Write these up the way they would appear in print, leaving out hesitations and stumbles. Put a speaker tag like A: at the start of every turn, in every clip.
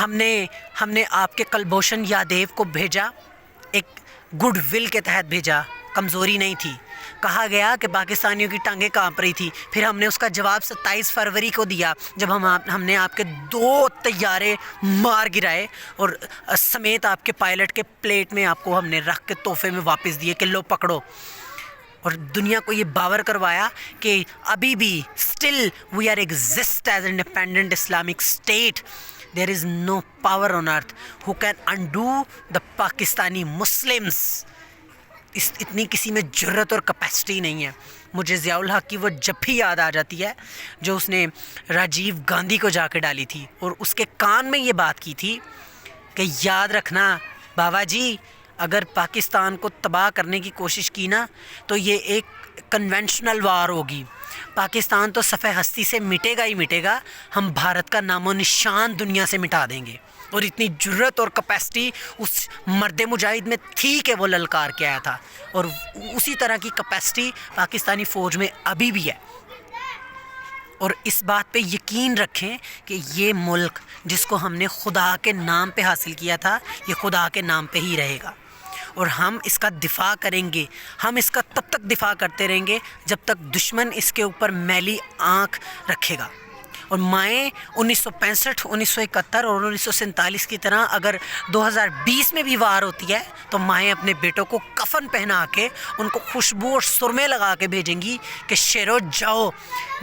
A: ہم نے آپ کے کلبھوشن یادیو کو بھیجا، ایک گڈ ول کے تحت بھیجا، کمزوری نہیں تھی۔ کہا گیا کہ پاکستانیوں کی ٹانگیں کانپ رہی تھی، پھر ہم نے اس کا جواب 27 فروری کو دیا جب ہم نے آپ کے 2 طیارے مار گرائے اور سمیت آپ کے پائلٹ کے پلیٹ میں آپ کو ہم نے رکھ کے تحفے میں واپس دیے کہ لو پکڑو، اور دنیا کو یہ باور کروایا کہ ابھی بھی still we are exist as independent Islamic state. There is no power on earth who can undo the Pakistani Muslims. اتنی کسی میں جرت اور کیپیسٹی نہیں ہے۔ مجھے ضیاء الحق کی وہ جب بھی یاد آ جاتی ہے جو اس نے راجیو گاندھی کو جا کے ڈالی تھی اور اس کے کان میں یہ بات کی تھی کہ یاد رکھنا بابا جی، اگر پاکستان کو تباہ کرنے کی کوشش کی نا تو یہ ایک کنونشنل وار ہوگی، پاکستان تو صفحہ ہستی سے مٹے گا ہی مٹے گا، ہم بھارت کا نام و نشان دنیا سے مٹا دیں گے۔ اور اتنی جرت اور کیپیسٹی اس مرد مجاہد میں تھی کہ وہ للکار کے آیا تھا، اور اسی طرح کی کیپیسٹی پاکستانی فوج میں ابھی بھی ہے۔ اور اس بات پہ یقین رکھیں کہ یہ ملک جس کو ہم نے خدا کے نام پہ حاصل کیا تھا، یہ خدا کے نام پہ ہی رہے گا، اور ہم اس کا دفاع کریں گے۔ ہم اس کا تب تک دفاع کرتے رہیں گے جب تک دشمن اس کے اوپر میلی آنکھ رکھے گا۔ اور مائیں 1965، 1971 اور 1947 کی طرح اگر 2020 میں بھی وار ہوتی ہے تو مائیں اپنے بیٹوں کو کفن پہنا کے ان کو خوشبو اور سرمے لگا کے بھیجیں گی کہ شیرو جاؤ،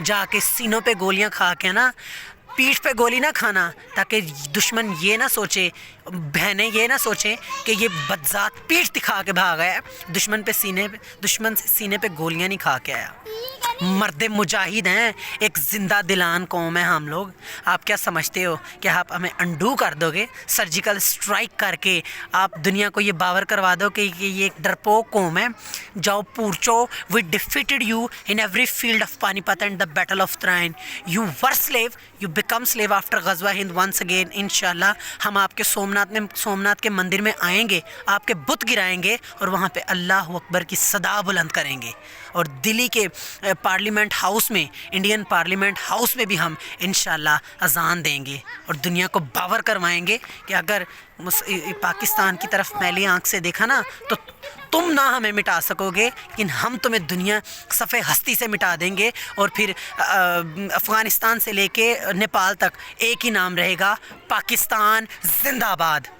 A: جا کے سینوں پہ گولیاں کھا کے نا، پیٹھ پہ گولی نہ کھانا، تاکہ دشمن یہ نہ سوچے، بہنیں یہ نہ سوچیں کہ یہ بدذات پیٹھ دکھا کے بھاگ آیا، دشمن سے سینے پہ گولیاں نہیں کھا کے آیا۔ مرد مجاہد ہیں، ایک زندہ دلان قوم ہے ہم لوگ۔ آپ کیا سمجھتے ہو کہ آپ ہمیں انڈو کر دو گے؟ سرجیکل اسٹرائک کر کے آپ دنیا کو یہ باور کروا دو کہ یہ ایک ڈرپوک قوم ہے؟ جاؤ پورچو، we defeated you in every field of Panipat and the battle of Tarain, you were slave, you become slave after غزوہ ہند ونس اگین۔ انشاءاللہ ہم آپ کے سومناتھ کے مندر میں آئیں گے، آپ کے بت گرائیں گے اور وہاں پہ اللہ اکبر کی صدا بلند کریں گے، اور دلی کے پارلیمنٹ ہاؤس میں، انڈین پارلیمنٹ ہاؤس میں بھی ہم انشاءاللہ اذان دیں گے اور دنیا کو باور کروائیں گے کہ اگر پاکستان کی طرف میلی آنکھ سے دیکھا نا تو تم نہ ہمیں مٹا سکو گے، لیکن ہم تمہیں دنیا صفحہ ہستی سے مٹا دیں گے، اور پھر افغانستان سے لے کے نیپال تک ایک ہی نام رہے گا، پاکستان زندہ باد۔